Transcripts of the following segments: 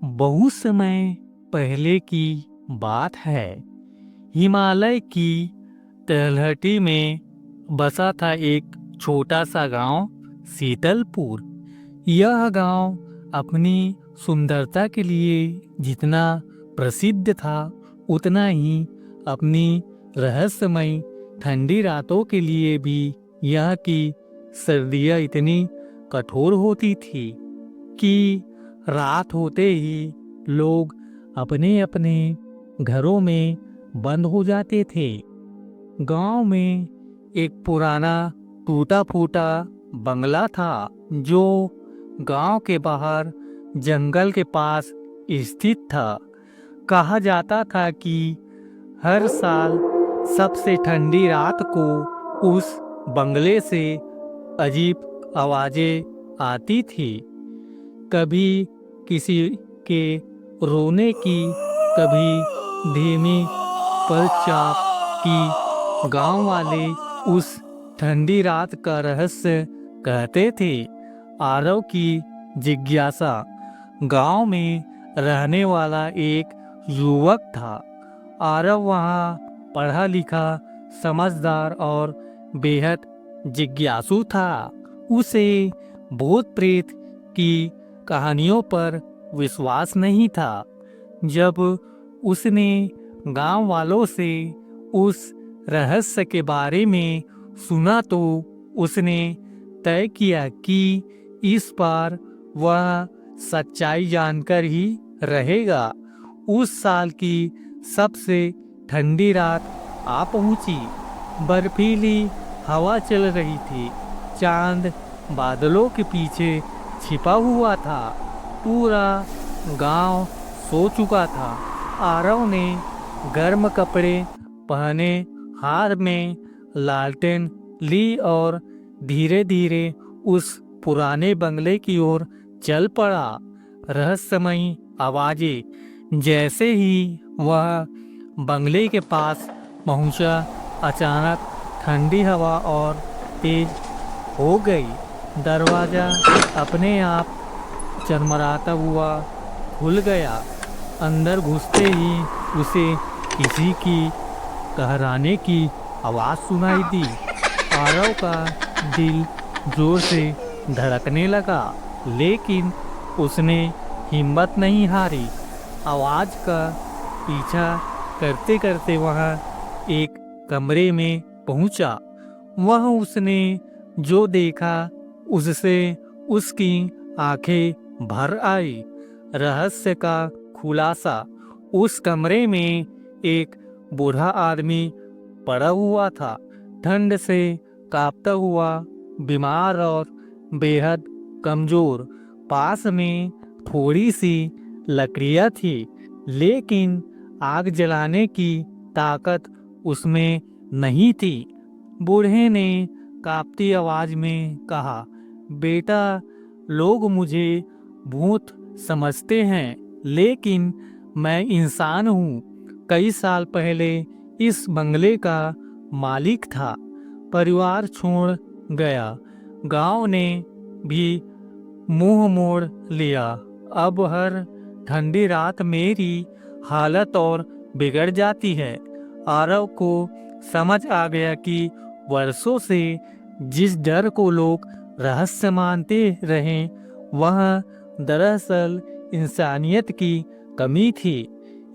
बहुत समय पहले की बात है। हिमालय की तलहटी में बसा था एक छोटा सा गांव, शीतलपुर। यह गांव अपनी सुंदरता के लिए जितना प्रसिद्ध था, उतना ही अपनी रहस्यमय ठंडी रातों के लिए भी। यह की सर्दियाँ इतनी कठोर होती थी कि रात होते ही लोग अपने अपने घरों में बंद हो जाते थे। गांव में एक पुराना टूटा फूटा बंगला था, जो गांव के बाहर जंगल के पास स्थित था। कहा जाता था कि हर साल सबसे ठंडी रात को उस बंगले से अजीब आवाजें आती थी। कभी किसी के रोने की, कभी धीमी पदचाप की। गांव वाले उस ठंडी रात का रहस्य कहते थे। आरव की जिज्ञासा। गांव में रहने वाला एक युवक था। आरव वहाँ पढ़ा लिखा, समझदार और बेहद जिज्ञासु था। उसे भूत प्रेत की कहानियों पर विश्वास नहीं था। जब उसने गांव वालों से उस रहस्य के बारे में सुना, तो उसने तय किया कि इस बार वह सच्चाई जानकर ही रहेगा। उस साल की सबसे ठंडी रात आ पहुंची। बर्फीली हवा चल रही थी। चांद बादलों के पीछे छिपा हुआ था। पूरा गांव सो चुका था। आरव ने गर्म कपड़े पहने, हाथ में लालटेन ली और धीरे धीरे उस पुराने बंगले की ओर चल पड़ा। रहस्यमयी आवाजें। जैसे ही वह बंगले के पास पहुंचा, अचानक ठंडी हवा और तेज हो गई। दरवाजा अपने आप चरमराता हुआ खुल गया। अंदर घुसते ही उसे किसी की कहराने की आवाज़ सुनाई दी। आरव का दिल जोर से धड़कने लगा, लेकिन उसने हिम्मत नहीं हारी। आवाज़ का पीछा करते करते वह एक कमरे में पहुंचा। वह उसने जो देखा, उससे उसकी आंखें भर आई। रहस्य का खुलासा। उस कमरे में एक बूढ़ा आदमी पड़ा हुआ था, ठंड से कांपता हुआ, बीमार और बेहद कमजोर। पास में थोड़ी सी लकड़ियाँ थी, लेकिन आग जलाने की ताकत उसमें नहीं थी। बूढ़े ने कांपती आवाज में कहा, बेटा, लोग मुझे भूत समझते हैं, लेकिन मैं इंसान हूँ। कई साल पहले इस बंगले का मालिक था, परिवार छोड़ गया। गांव ने भी मुंह मोड़ लिया। अब हर ठंडी रात मेरी हालत और बिगड़ जाती है। आरव को समझ आ गया कि वर्षों से जिस डर को लोग रहस्य मानते रहे, वह दरअसल इंसानियत की कमी थी,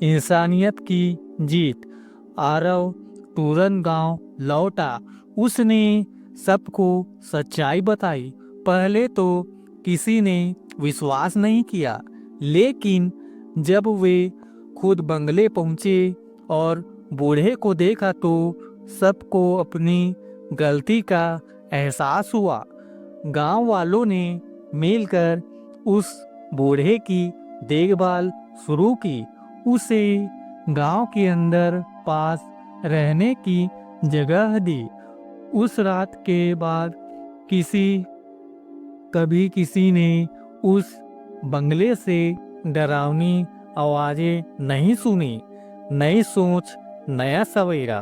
इंसानियत की जीत। आरव तुरंत गांव लौटा। उसने सबको सच्चाई बताई। पहले तो किसी ने विश्वास नहीं किया, लेकिन जब वे खुद बंगले पहुंचे और बूढ़े को देखा, तो सबको अपनी गलती का एहसास हुआ। गांव वालों ने मिलकर उस बूढ़े की देखभाल शुरू की। उसे गांव के अंदर पास रहने की जगह दी। उस रात के बाद कभी किसी ने उस बंगले से डरावनी आवाजें नहीं सुनी। नई सोच, नया सवेरा।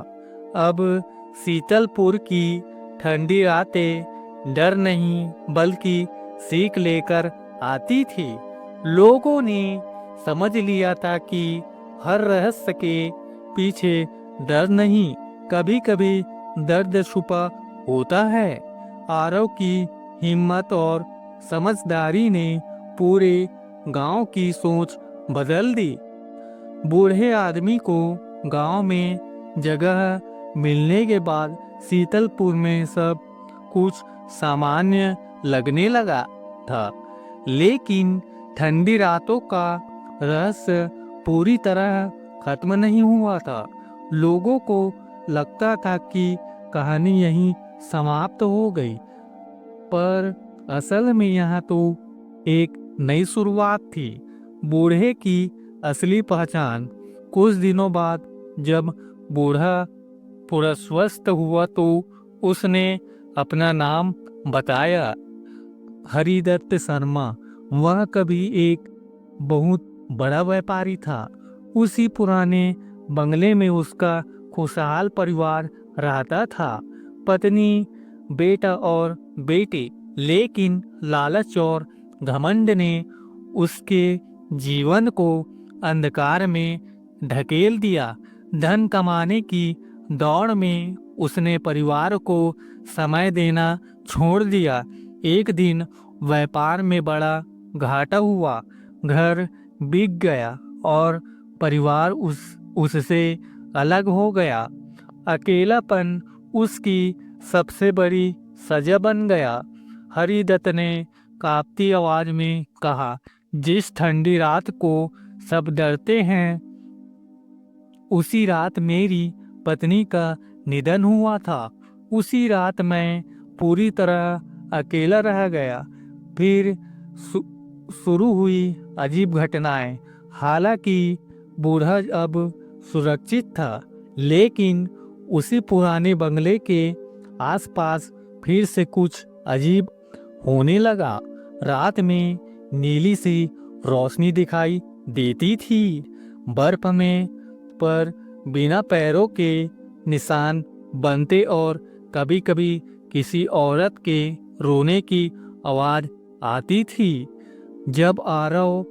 अब शीतलपुर की ठंडी रातें डर नहीं, बल्कि सीख लेकर आती थी। लोगों ने समझ लिया था कि हर रहस्य के पीछे डर नहीं, कभी कभी दर्द छुपा होता है। आरव की हिम्मत और समझदारी ने पूरे गांव की सोच बदल दी। बूढ़े आदमी को गांव में जगह मिलने के बाद शीतलपुर में सब कुछ सामान्य लगने लगा था, लेकिन ठंडी रातों का रहस्य पूरी तरह खत्म नहीं हुआ था। लोगों को लगता था कि कहानी यहीं समाप्त हो गई, पर असल में यहाँ तो एक नई शुरुआत थी। बूढ़े की असली पहचान। कुछ दिनों बाद जब बूढ़ा पूरा स्वस्थ हुआ तो उसने अपना नाम बताया, हरिदत्त शर्मा। वह कभी एक बहुत बड़ा व्यापारी था। उसी पुराने बंगले में उसका खुशहाल परिवार रहता था, पत्नी, बेटा और बेटे। लेकिन लालच और घमंड ने उसके जीवन को अंधकार में ढकेल दिया। धन कमाने की दौड़ में उसने परिवार को समय देना छोड़ दिया। एक दिन व्यापार में बड़ा घाटा हुआ, घर बिक गया और परिवार उससे अलग हो गया। अकेलापन उसकी सबसे बड़ी सजा बन गया। हरिदत्त ने कांपती आवाज में कहा, जिस ठंडी रात को सब डरते हैं, उसी रात मेरी पत्नी का निधन हुआ था। उसी रात मैं पूरी तरह अकेला रह गया। फिर शुरू हुई अजीब घटनाएं। हालांकि बूढ़ा अब सुरक्षित था, लेकिन उसी पुराने बंगले के आसपास फिर से कुछ अजीब होने लगा। रात में नीली सी रोशनी दिखाई देती थी। बर्फ में पर बिना पैरों के निशान बनते और कभी-कभी किसी औरत के रोने की आवाज आती थी। जब आरव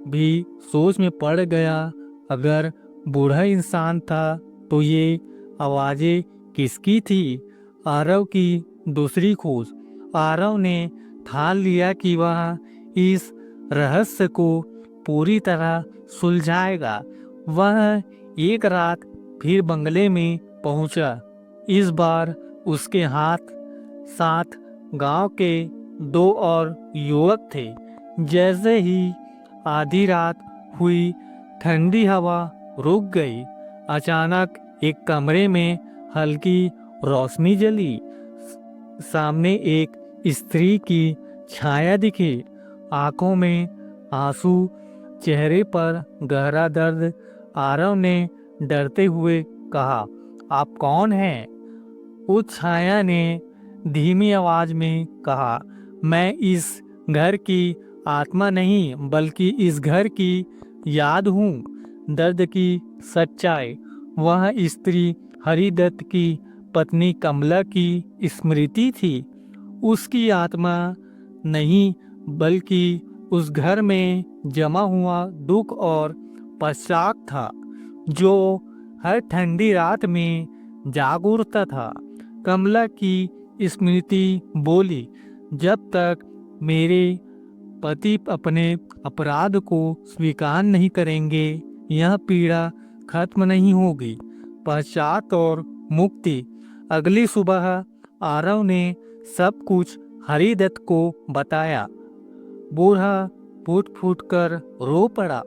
भी सोच में पड़ गया, अगर बूढ़ा इंसान था तो ये आवाजें किसकी थी? आरव की दूसरी खोज। आरव ने ठान लिया कि वह इस रहस्य को पूरी तरह सुलझाएगा। वह एक रात फिर बंगले में पहुंचा। इस बार उसके साथ गांव के 2 और युवक थे। जैसे ही आधी रात हुई, ठंडी हवा रुक गई। अचानक एक कमरे में हल्की रोशनी जली। सामने एक स्त्री की छाया दिखी, आंखों में आंसू, चेहरे पर गहरा दर्द। आरव ने डरते हुए कहा, आप कौन हैं? उस छाया ने धीमी आवाज में कहा, मैं इस घर की आत्मा नहीं, बल्कि इस घर की याद हूँ। दर्द की सच्चाई। वह स्त्री हरिदत्त की पत्नी कमला की स्मृति थी। उसकी आत्मा नहीं, बल्कि उस घर में जमा हुआ दुख और पश्चाताप था, जो हर ठंडी रात में जाग उठता था। कमला की स्मृति बोली, जब तक मेरे पति अपने अपराध को स्वीकार नहीं करेंगे, यह पीड़ा खत्म नहीं होगी। पश्चाताप और मुक्ति। अगली सुबह आरव ने सब कुछ हरिदत्त को बताया। बूढ़ा फूट फूट कर रो पड़ा।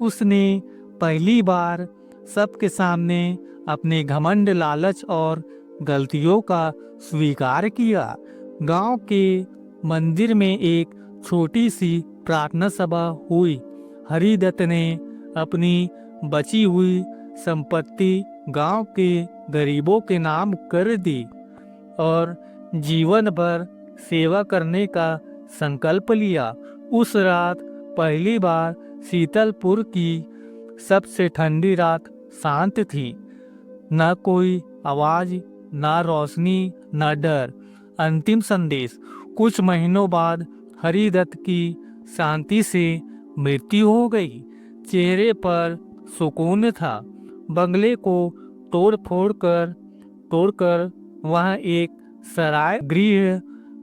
उसने पहली बार सबके सामने अपने घमंड, लालच और गलतियों का स्वीकार किया। गांव के मंदिर में एक छोटी सी प्रार्थना सभा हुई। हरिदत्त ने अपनी बची हुई संपत्ति गांव के गरीबों के नाम कर दी और जीवन भर सेवा करने का संकल्प लिया। उस रात पहली बार शीतलपुर की सबसे ठंडी रात शांत थी। न कोई आवाज, न रोशनी, न डर। अंतिम संदेश। कुछ महीनों बाद हरिदत्त की शांति से मृत्यु हो गई। चेहरे पर सुकून था। बंगले को तोड़कर वहाँ एक सराय गृह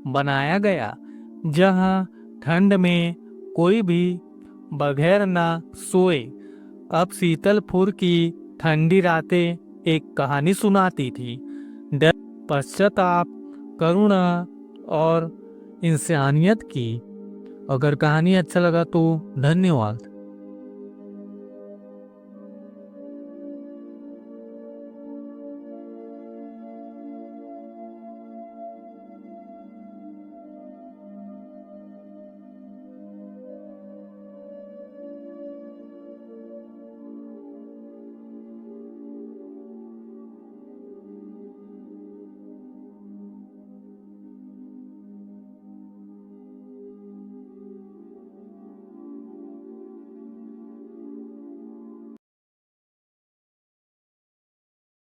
बनाया गया, जहाँ ठंड में कोई भी बगैर ना सोए। अब शीतलपुर की ठंडी रातें एक कहानी सुनाती थी, डर, पश्चाताप, करुणा और इंसानियत की। अगर कहानी अच्छा लगा तो धन्यवाद।